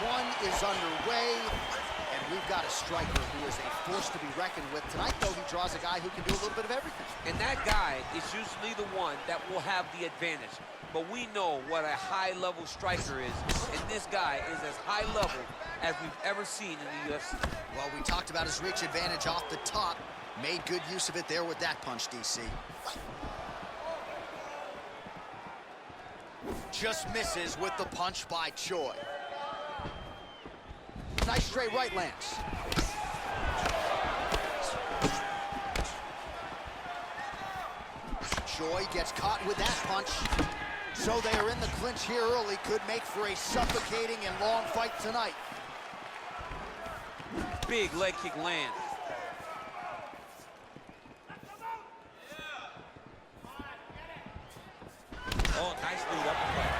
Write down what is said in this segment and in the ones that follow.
one is underway, and we've got a striker who is a force to be reckoned with. Tonight, though, he draws a guy who can do a little bit of everything. And that guy is usually the one that will have the advantage. But we know what a high-level striker is, and this guy is as high-level as we've ever seen in the UFC. Well, we talked about his reach advantage off the top. Made good use of it there with that punch, DC. Just misses with the punch by Choi. Nice straight right lands. Choi gets caught with that punch. So they are in the clinch here early. Could make for a suffocating and long fight tonight. Big leg kick land. Oh, nice lead uppercut.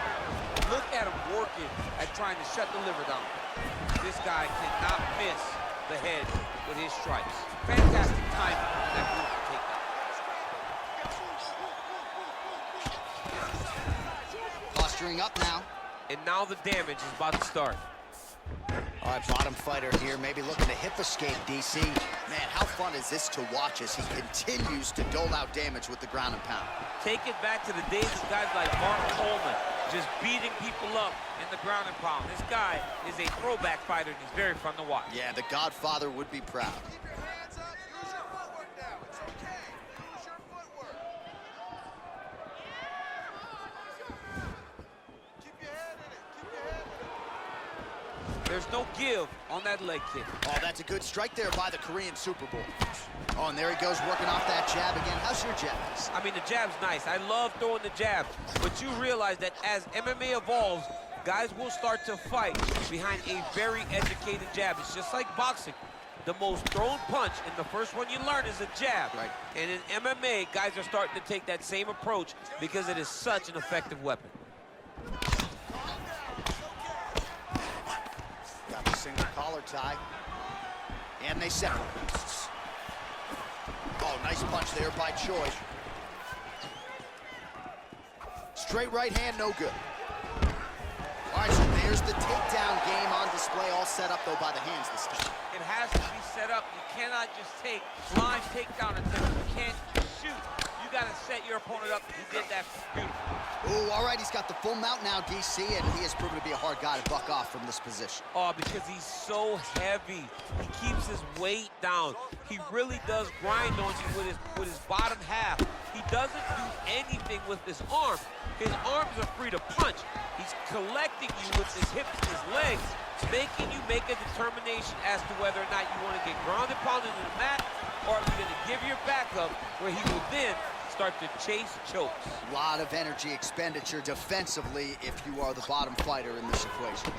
Look at him working at trying to shut the liver down. This guy cannot miss the head with his strikes. Fantastic timing on that beautiful takedown. Posturing up now. And now the damage is about to start. All right, bottom fighter here, maybe looking to hip escape, DC. Man, how fun is this to watch as he continues to dole out damage with the ground and pound? Take it back to the days of guys like Mark Coleman, just beating people up in the ground and pound. This guy is a throwback fighter, and he's very fun to watch. Yeah, the Godfather would be proud. Keep your hands up. Use your footwork now. It's okay. Use your footwork. Keep your head in it. Keep your head in it. There's no give on that leg kick. Oh, that's a good strike there by the Korean Super Bowl. Oh, and there he goes working off that jab again. How's your jab? I mean, the jab's nice. I love throwing the jab. But you realize that as MMA evolves, guys will start to fight behind a very educated jab. It's just like boxing. The most thrown punch, and the first one you learn is a jab. Right. And in MMA, guys are starting to take that same approach because it is such an effective weapon. Got the single collar tie. And they separate. Oh, nice punch there by Choi. Straight right hand, no good. All right, so there's the takedown game on display, all set up, though, by the hands this time. It has to be set up. You cannot just take blind takedown attempts. You can't shoot. You got to set your opponent up. He did that beautifully. Ooh, all right, he's got the full mount now, DC, and he has proven to be a hard guy to buck off from this position. Oh, because he's so heavy. He keeps his weight down. He really does grind on you with his bottom half. He doesn't do anything with his arms. His arms are free to punch. He's collecting you with his hips and his legs, making you make a determination as to whether or not you want to get ground and pounded to the mat, or if you're going to give your back up, where he will then start to chase chokes. A lot of energy expenditure defensively if you are the bottom fighter in this equation.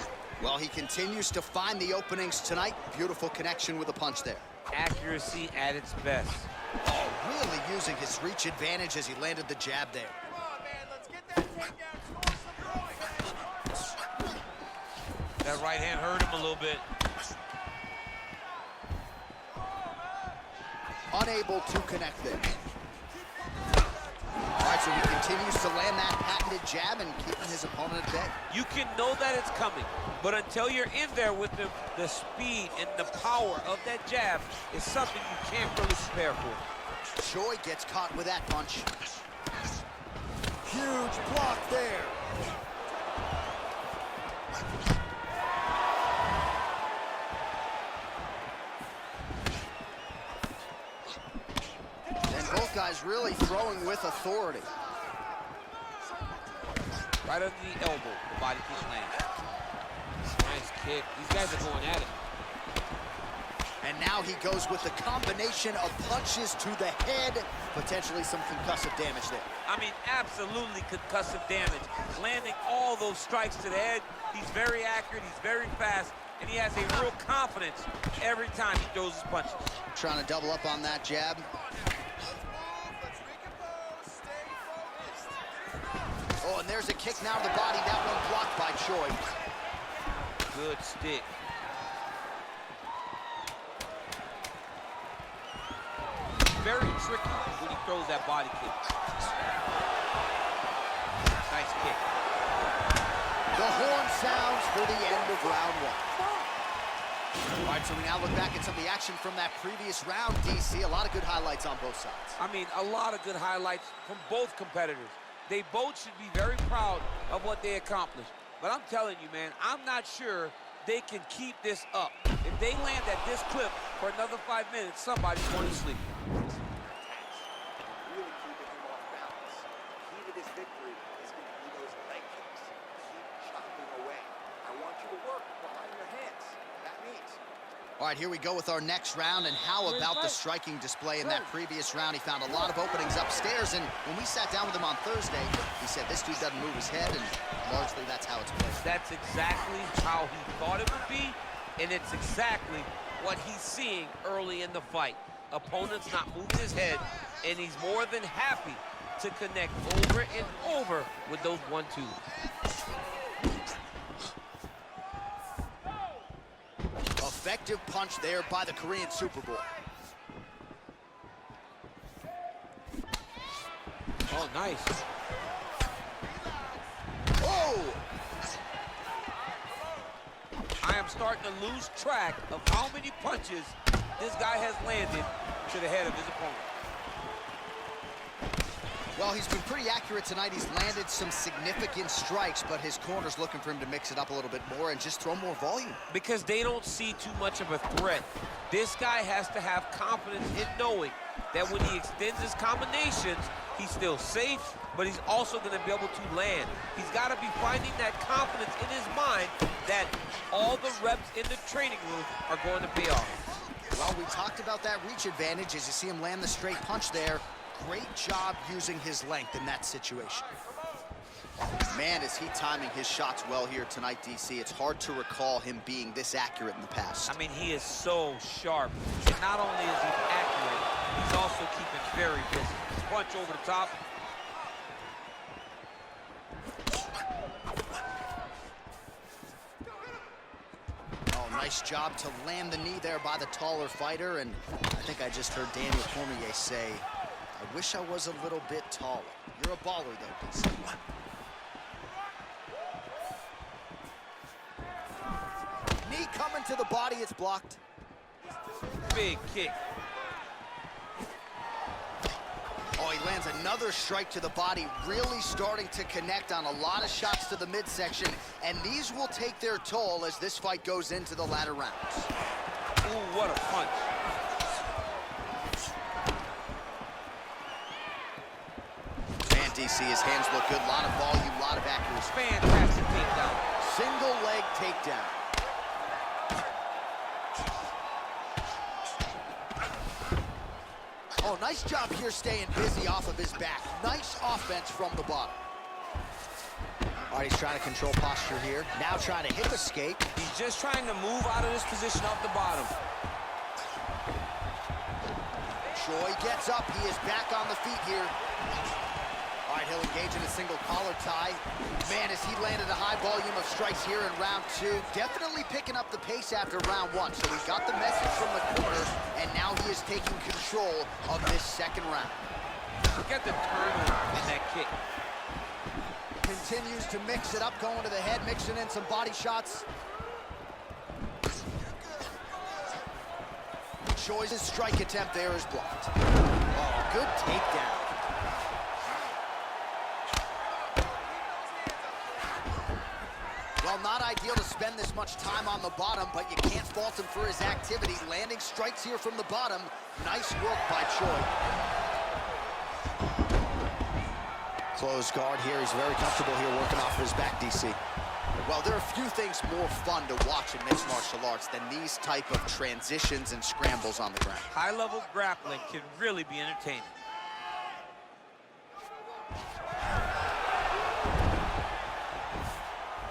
Well, he continues to find the openings tonight. Beautiful connection with a punch there. Accuracy at its best. Oh, really using his reach advantage as he landed the jab there. Come on, man. Let's get that takedown. Score some points. That right hand hurt him a little bit. Unable to connect there. All right, so he continues to land that patented jab and keeping his opponent at bay. You can know that it's coming, but until you're in there with him, the speed and the power of that jab is something you can't really prepare for. Choi gets caught with that punch. Huge block there. And both guys really throwing with authority. Right under the elbow, the body kick lands. Nice kick. These guys are going at it. And now he goes with the combination of punches to the head, potentially some concussive damage there. I mean, absolutely concussive damage. Landing all those strikes to the head. He's very accurate, he's very fast, and he has a real confidence every time he throws his punches. Trying to double up on that jab. Let's recompose. Stay focused. Oh, and there's a kick now to the body. That one blocked by Choi. Good stick. Very tricky when he throws that body kick. Nice kick. The horn sounds for the end of round one. All right, so we now look back at some of the action from that previous round, DC. A lot of good highlights on both sides. I mean, a lot of good highlights from both competitors. They both should be very proud of what they accomplished. But I'm telling you, man, I'm not sure they can keep this up. If they land at this clip for another 5 minutes, somebody's going to sleep. Really keeping him off balance. Key to this victory is going to be those leg kicks. Keep chopping away. I want you to work behind your hands. That means. All right, here we go with our next round, and how about the striking display in that previous round? He found a lot of openings upstairs, and when we sat down with him on Thursday, he said this dude doesn't move his head, and largely that's how it's played. That's exactly how he thought it would be, and it's exactly what he's seeing early in the fight. Opponent's not moving his head, and he's more than happy to connect over and over with those 1-2s. Effective punch there by the Korean Superboy. Oh, nice. Oh! I am starting to lose track of how many punches this guy has landed to the head of his opponent. Well, he's been pretty accurate tonight. He's landed some significant strikes, but his corner's looking for him to mix it up a little bit more and just throw more volume. Because they don't see too much of a threat. This guy has to have confidence in knowing that when he extends his combinations, he's still safe, but he's also going to be able to land. He's got to be finding that confidence in his mind that all the reps in the training room are going to pay off. Well, we talked about that reach advantage as you see him land the straight punch there. Great job using his length in that situation. Man, is he timing his shots well here tonight, DC. It's hard to recall him being this accurate in the past. I mean, he is so sharp. And not only is he accurate, he's also keeping very busy. Punch over the top. Oh, nice job to land the knee there by the taller fighter. And I think I just heard Daniel Cormier say, I wish I was a little bit taller. You're a baller, though, DC. Knee coming to the body, it's blocked. Big kick. Oh, he lands another strike to the body, really starting to connect on a lot of shots to the midsection, and these will take their toll as this fight goes into the latter rounds. Ooh, what a punch. Man, DC, his hands look good. A lot of volume, a lot of accuracy. Fantastic takedown. Single leg takedown. Oh, nice job here staying busy off of his back. Nice offense from the bottom. All right, he's trying to control posture here. Now trying to hip escape. He's just trying to move out of this position off the bottom. Choi gets up. He is back on the feet here. All right, he'll engage in a single collar tie. Man, as he landed a high volume of strikes here in round two. Definitely picking up the pace after round one. So he got the message from the corner, and now he is taking control of this second round. Look at the turnover in that kick. Continues to mix it up, going to the head, mixing in some body shots. Choi's strike attempt there is blocked. Oh, good takedown. Well, not ideal to spend this much time on the bottom, but you can't fault him for his activity. Landing strikes here from the bottom. Nice work by Choi. Closed guard here. He's very comfortable here working off of his back, DC. Well, there are a few things more fun to watch in mixed martial arts than these type of transitions and scrambles on the ground. High-level grappling can really be entertaining.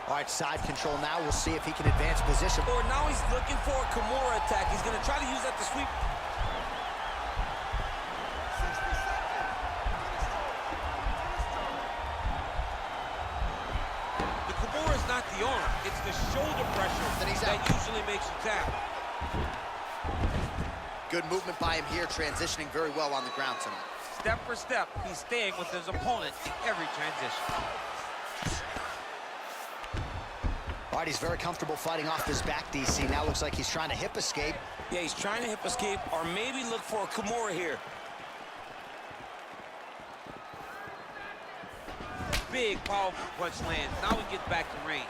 All right, side control now. We'll see if he can advance position. Or now he's looking for a Kimura attack. He's going to try to use that to sweep. The Kimura is not the arm. It's the shoulder pressure that usually makes you tap. Good movement by him here, transitioning very well on the ground tonight. Step for step, he's staying with his opponent in every transition. right, he's very comfortable fighting off his back, DC. Now looks like he's trying to hip escape. Yeah, he's trying to hip escape or maybe look for a Kimura here. Big, powerful punch lands. Now he gets back to range.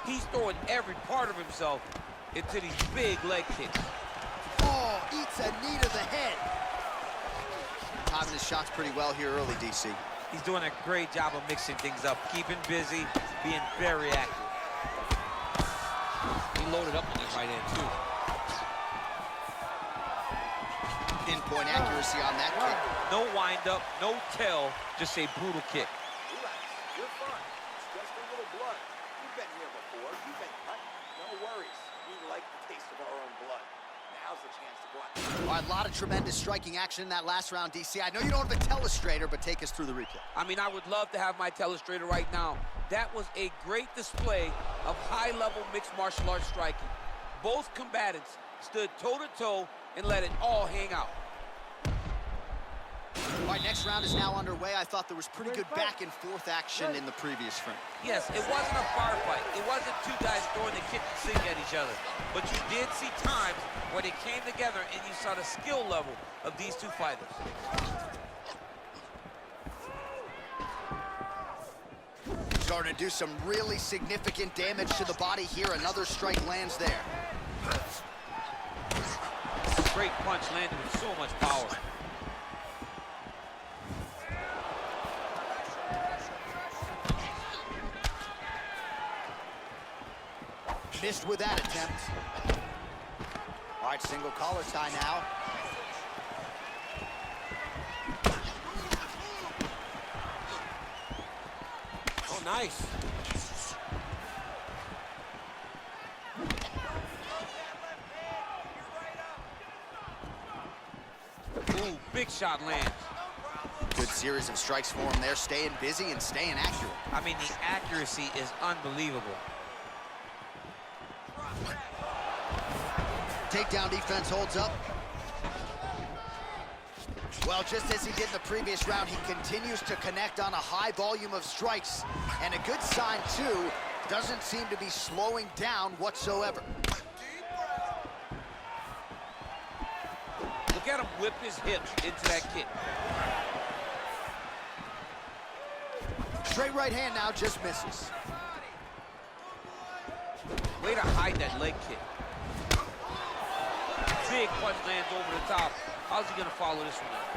He's throwing every part of himself into these big leg kicks. Oh, eats a knee to the head. Timing his shots pretty well here early, DC. He's doing a great job of mixing things up, keeping busy, being very active. He loaded up on his right hand, too. Pinpoint accuracy on that kick. No wind-up, no tell, just a brutal kick. Relax, you're fine. It's just a little blood. You've been here before. You've been cut. No worries. We like the taste of our own blood. Now's the chance to go out. All right, a lot of tremendous striking action in that last round, DC. I know you don't have a telestrator, but take us through the replay. I mean, I would love to have my telestrator right now. That was a great display of high-level mixed martial arts striking. Both combatants stood toe-to-toe and let it all hang out. All right, next round is now underway. I thought there was pretty good back and forth action in the previous frame. Yes, it wasn't a firefight. It wasn't two guys throwing the kick and sink at each other. But you did see times where they came together and you saw the skill level of these two fighters. Starting to do some really significant damage to the body here. Another strike lands there. Great punch landed with so much power. Missed with that attempt. All right, single collar tie now. Oh, nice. Ooh, big shot lands. Good series of strikes for him there, staying busy and staying accurate. I mean, the accuracy is unbelievable. Takedown defense holds up. Well, just as he did in the previous round, he continues to connect on a high volume of strikes. And a good sign, too, doesn't seem to be slowing down whatsoever. Look at him whip his hips into that kick. Straight right hand now, just misses. Way to hide that leg kick. Big punch lands over the top. How's he gonna follow this one up?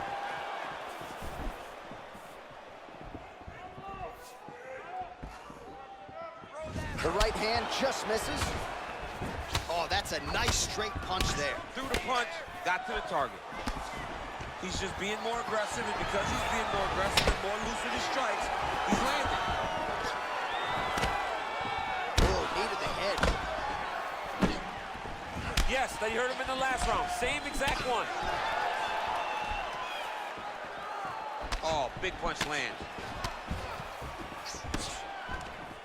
The right hand just misses. Oh, that's a nice straight punch there. Threw the punch, got to the target. He's just being more aggressive, and because he's being more aggressive and more loose with his strikes, he's landing. Oh, knee to the head. Yes, you heard him in the last round. Same exact one. Oh, big punch lands.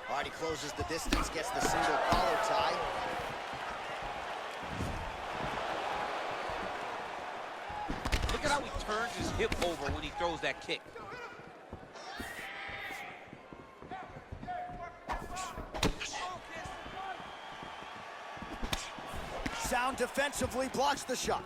All right, he closes the distance, gets the single collar tie. Look at how he turns his hip over when he throws that kick. Sound defensively blocks the shot.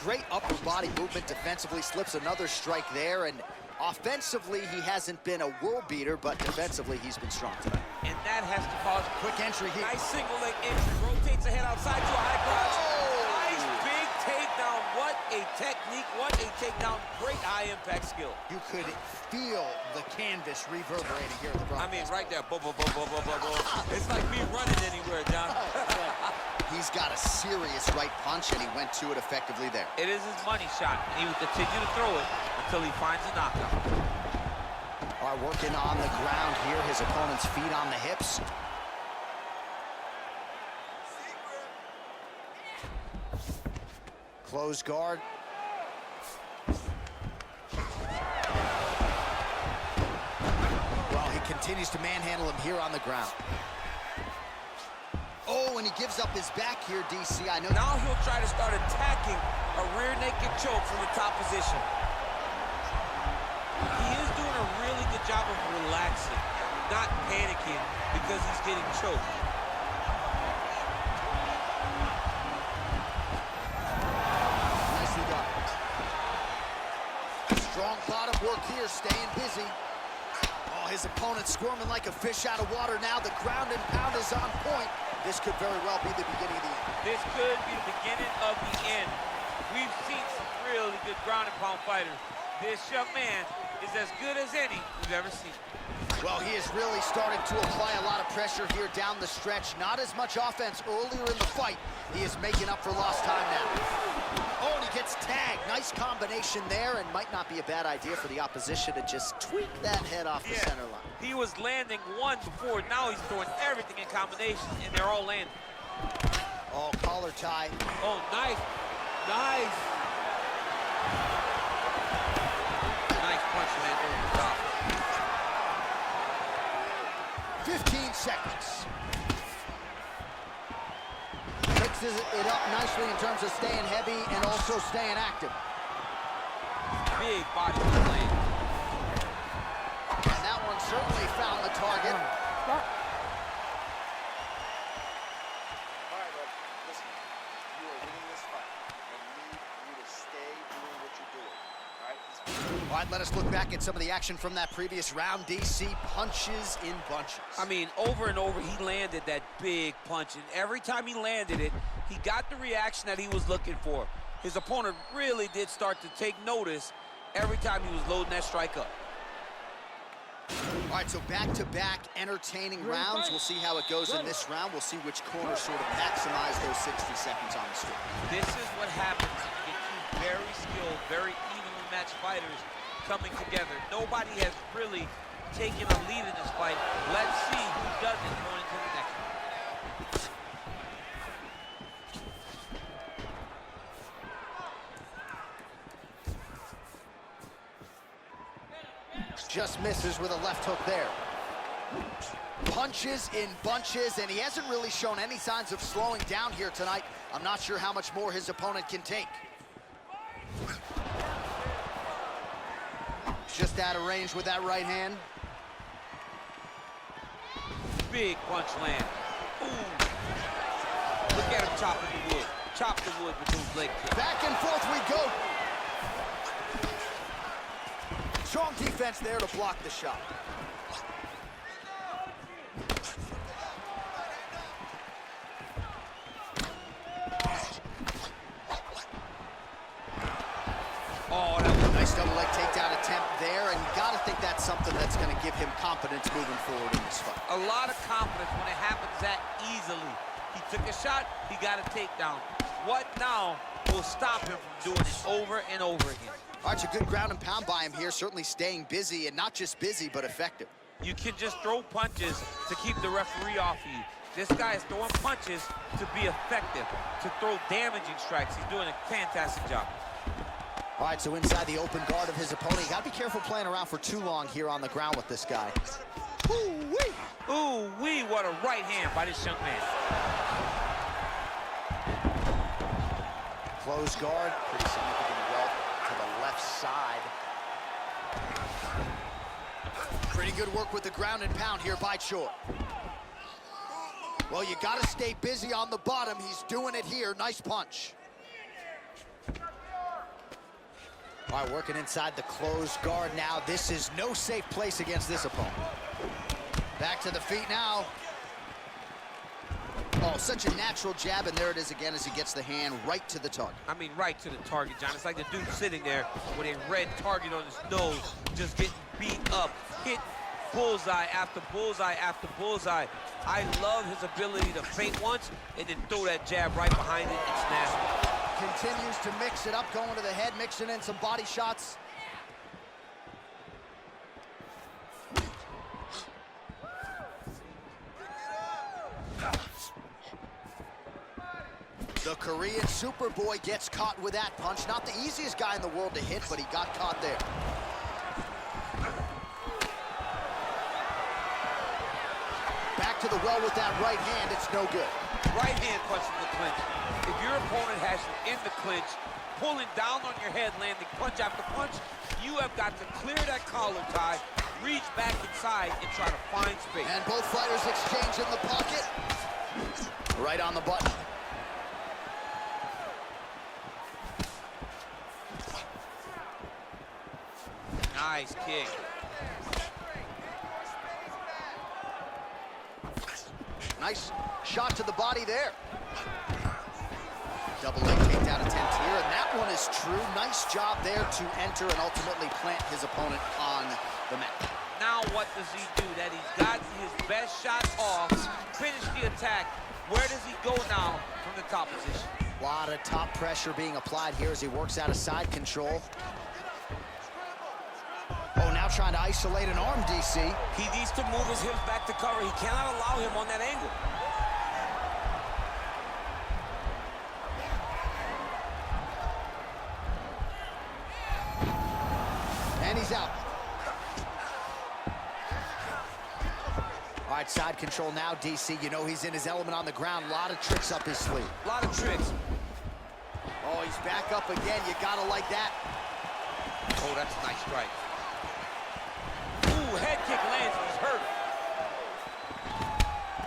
Great upper body movement defensively, slips another strike there, and offensively, he hasn't been a world beater, but defensively, he's been strong tonight. And that has to cause Quick entry here. nice single leg entry. Rotates ahead outside to a high crotch. Oh! Nice big takedown. What a technique. What a takedown. Great high impact skill. You could feel the canvas reverberating here at the I broadcast. mean, right there. Boom, boom, boom, boom, boom, boom, boom. It's like me running anywhere, John. He's got a serious right punch, and he went to it effectively there. It is his money shot, and he will continue to throw it until he finds a knockout. All right, working on the ground here, his opponent's feet on the hips. Closed guard. Well, he continues to manhandle him here on the ground. Oh, and he gives up his back here, DC. I know. Now he'll try to start attacking a rear naked choke from the top position. He is doing a really good job of relaxing. not panicking because he's getting choked. Nicely done. Strong bottom work here, staying busy. Oh, his opponent squirming like a fish out of water now. The ground and pound is on point. This could very well be the beginning of the end. This could be the beginning of the end. We've seen some really good ground and pound fighters. This young man is as good as any we've ever seen. Well, he is really starting to apply a lot of pressure here down the stretch. Not as much offense earlier in the fight. He is making up for lost time now. Oh, and he gets tagged. Nice combination there, and might not be a bad idea for the opposition to just tweak that head off the center line. He was landing one before. Now he's throwing everything in combination, and they're all landing. Oh, collar tie. Oh, nice. Nice. Nice punch, man, over the top. 15 seconds. Mixes it up nicely in terms of staying heavy and also staying active. Big body land. And that one certainly found the target. All right, look, listen. You are winning this fight. I need you to stay doing what you're doing. All right? All right, let us look back at some of the action from that previous round. DC punches in bunches. I mean, over and over, he landed that big punch, and every time he landed it, he got the reaction that he was looking for. His opponent really did start to take notice every time he was loading that strike up. All right, so back-to-back entertaining rounds. We'll see how it goes in this round. We'll see which corner sort of maximize those 60 seconds on the street. This is what happens when you get two very skilled, very evenly matched fighters coming together. Nobody has really taken a lead in this fight. Let's see who does it going into the next one. Just misses with a left hook there. Punches in bunches, and he hasn't really shown any signs of slowing down here tonight. I'm not sure how much more his opponent can take. Just out of range with that right hand. Big punch land. Ooh. Look at him chopping the wood. Chop the wood with those leg kicks. Back and forth we go. Strong defense there to block the shot. Oh, that was Nice double leg takedown attempt there, and you gotta think that's something that's gonna give him confidence moving forward in this fight. a lot of confidence when it happens that easily. He took a shot, he got a takedown. What now will stop him from doing it over and over again? All right, so good ground and pound by him here, certainly staying busy, and not just busy, but effective. You can just throw punches to keep the referee off you. This guy is throwing punches to be effective, to throw damaging strikes. He's doing a fantastic job. All right, so inside the open guard of his opponent. You gotta be careful playing around for too long here on the ground with this guy. Ooh-wee! Ooh-wee, what a right hand by this young man. Close guard, pretty significant welt to the left side. Pretty good work with the ground and pound here by Choi. Well, you gotta stay busy on the bottom. He's doing it here. Nice punch. All right, working inside the closed guard now. This is no safe place against this opponent. Back to the feet now. Oh, such a natural jab, and there it is again as he gets the hand right to the target. I mean, right to the target, John. It's like the dude sitting there with a red target on his nose, just getting beat up, hit bullseye after bullseye after bullseye. I love his ability to feint once and then throw that jab right behind it and snap it. Continues to mix it up, going to the head, mixing in some body shots. The Korean Superboy gets caught with that punch. Not the easiest guy in the world to hit, but he got caught there. Back to the well with that right hand. It's no good. Right hand punch in the clinch. If your opponent has you in the clinch, pulling down on your head, landing punch after punch, You have got to clear that collar tie, reach back inside, and try to find space. And both fighters exchange in the pocket. Right on the button. Nice kick. Nice shot to the body there. Double leg takedown attempt here, and that one is true. Nice job there to enter and ultimately plant his opponent on the mat. Now what does he do? That he's got his best shot off, finish the attack. Where does he go now from the top position? A lot of top pressure being applied here as he works out of side control. Oh, now trying to isolate an arm, DC. He needs to move his hips back to cover. He cannot allow him on that angle. And he's out. All right, side control now, DC. You know he's in his element on the ground. A lot of tricks up his sleeve. A lot of tricks. Oh, he's back up again. You gotta like that. Oh, that's a nice strike. Ooh, head kick lands. He's hurt.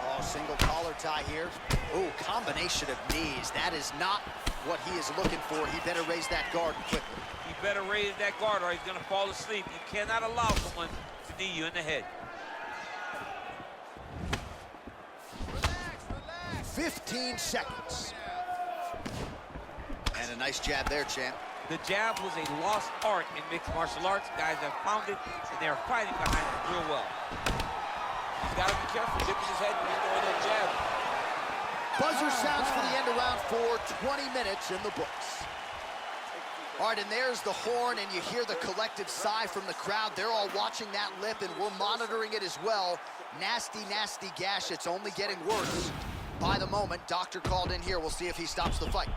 Oh, single collar tie here. Ooh, combination of knees. That is not what he is looking for. He better raise that guard quickly. He better raise that guard or he's going to fall asleep. You cannot allow someone to knee you in the head. 15 seconds. And a nice jab there, champ. The jab was a lost art in mixed martial arts. Guys have found it, and they're fighting behind it real well. He's got to be careful dipping his head when he's throwing that jab. Buzzer sounds for the end of round 4, 20 minutes in the books. All right, and there's the horn, and you hear the collective sigh from the crowd. They're all watching that lip, and we're monitoring it as well. Nasty, nasty gash. It's only getting worse by the moment. Doctor called in here. We'll see if he stops the fight.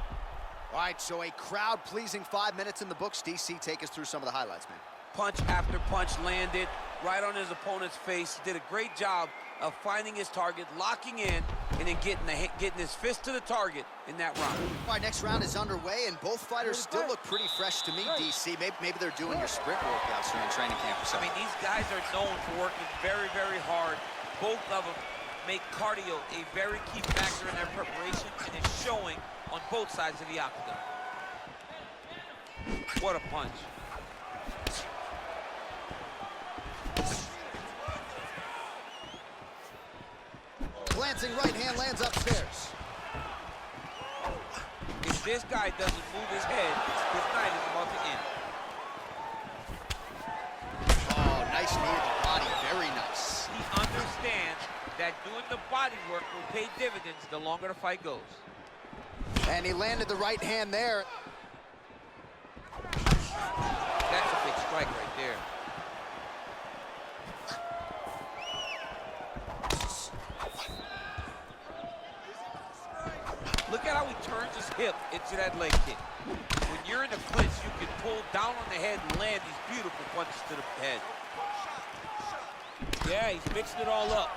All right, so a crowd-pleasing 5 minutes in the books. DC, take us through some of the highlights, man. Punch after punch landed right on his opponent's face. He did a great job of finding his target, locking in, and then getting his fist to the target in that round. All right, next round is underway, and both fighters still look pretty fresh to me, DC. Maybe they're doing your sprint workouts during training camp or I something. mean, these guys are known for working very, very hard. Both of them make cardio a very key factor in their preparation, and it's showing on both sides of the octagon. What a punch. Glancing right hand lands upstairs. If this guy doesn't move his head, his night is about to end. Oh, nice knee to the body, very nice. He understands that doing the body work will pay dividends the longer the fight goes. And he landed the right hand there. That's a big strike right there. Look at how he turns his hip into that leg kick. When you're in the clinch, you can pull down on the head and land these beautiful punches to the head. Yeah, he's mixing it all up.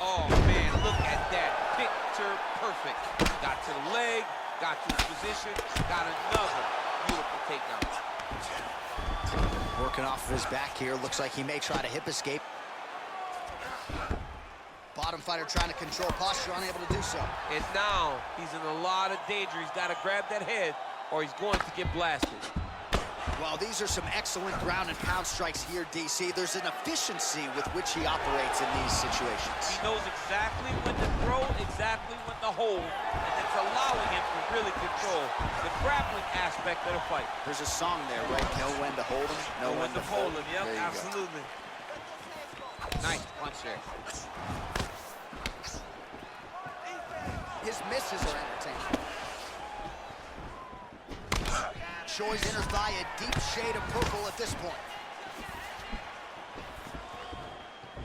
Oh, man, look at that. Picture perfect. Got to the leg, got to his position, got another beautiful takedown. Working off of his back here. Looks like he may try to hip escape. Bottom fighter trying to control posture, unable to do so. And now he's in a lot of danger. He's got to grab that head or he's going to get blasted. Well, these are some excellent ground and pound strikes here, DC. There's an efficiency with which he operates in these situations. He knows exactly when to throw, exactly when to hold, and it's allowing him to really control the grappling aspect of the fight. There's a song there, right? Know when to hold him, know when to fold him. Yep, There you go. absolutely. Nice punch there. His misses are entertaining. Choi's inner thigh a deep shade of purple at this point.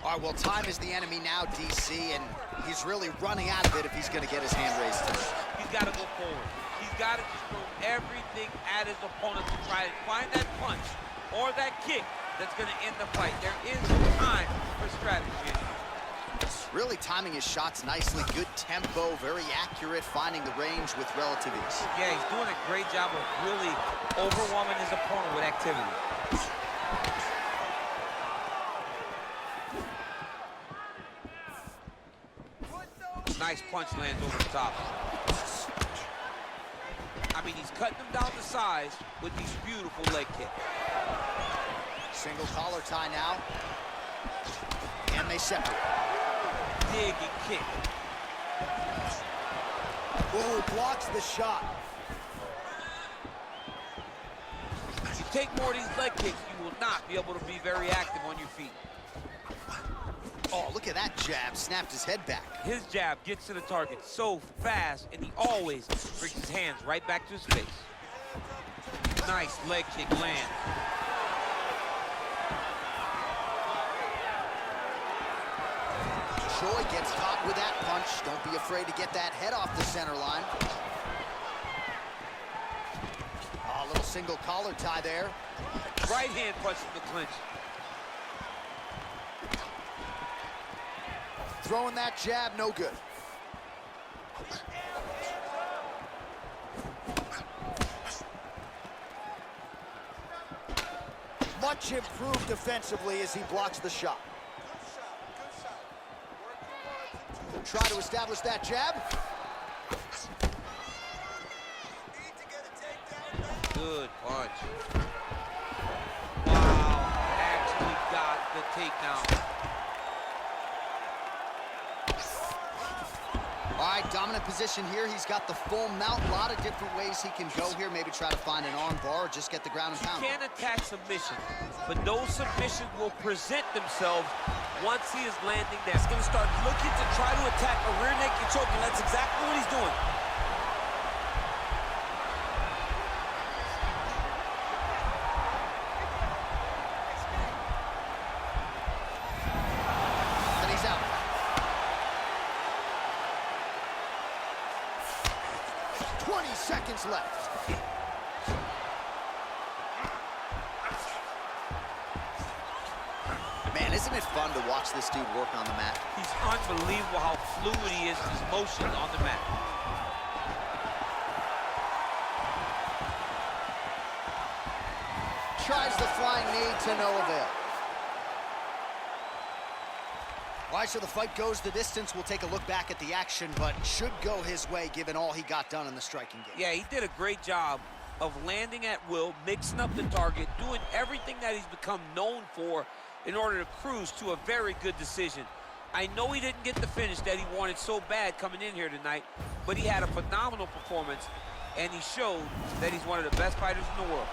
All right, well, time is the enemy now, DC, and he's really running out of it if he's going to get his hand raised tonight. He's got to go forward. He's got to just throw everything at his opponent to try to find that punch or that kick that's going to end the fight. There is no time for strategy. Really timing his shots nicely. Good tempo, very accurate, finding the range with relative ease. Yeah, he's doing a great job of really overwhelming his opponent with activity. Nice punch lands over the top. I mean, he's cutting them down to size with these beautiful leg kicks. Single collar tie now. And they separate. Dig and kick. Oh, blocks the shot. If you take more of these leg kicks, you will not be able to be very active on your feet. Oh, look at that jab. Snapped his head back. His jab gets to the target so fast, and he always brings his hands right back to his face. Nice leg kick land. Choi gets caught with that punch. Don't be afraid to get that head off the center line. Oh, a little single collar tie there. Right hand punch in the clinch. Throwing that jab, no good. Much improved defensively as he blocks the shot. Try to establish that jab. Good punch. Wow, actually got the takedown. All right, dominant position here. He's got the full mount. A lot of different ways he can go here. Maybe try to find an arm bar or just get the ground and pound. He can attack submission, but those submissions will present themselves once he is landing there. He's going to start looking to try to attack a rear naked choke, and that's exactly what he's doing. And he's out. Seconds left. Man, isn't it fun to watch this dude work on the mat? He's unbelievable how fluid he is in his motion on the mat. Tries the flying knee to no avail. All right, so the fight goes the distance. We'll take a look back at the action, but should go his way given all he got done in the striking game. Yeah, he did a great job of landing at will, mixing up the target, doing everything that he's become known for in order to cruise to a very good decision. I know he didn't get the finish that he wanted so bad coming in here tonight, but he had a phenomenal performance, and he showed that he's one of the best fighters in the world.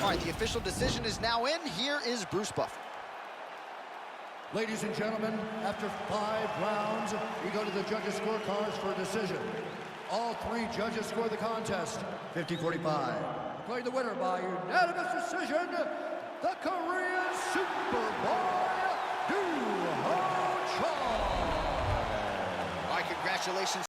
All right, the official decision is now in. Here is Bruce Buffer. Ladies and gentlemen, after 5 rounds, we go to the judges' scorecards for a decision. All 3 judges score the contest 50-45. Declaring the winner by unanimous decision, the Korean Superboy, Doohochoi. All right, congratulations.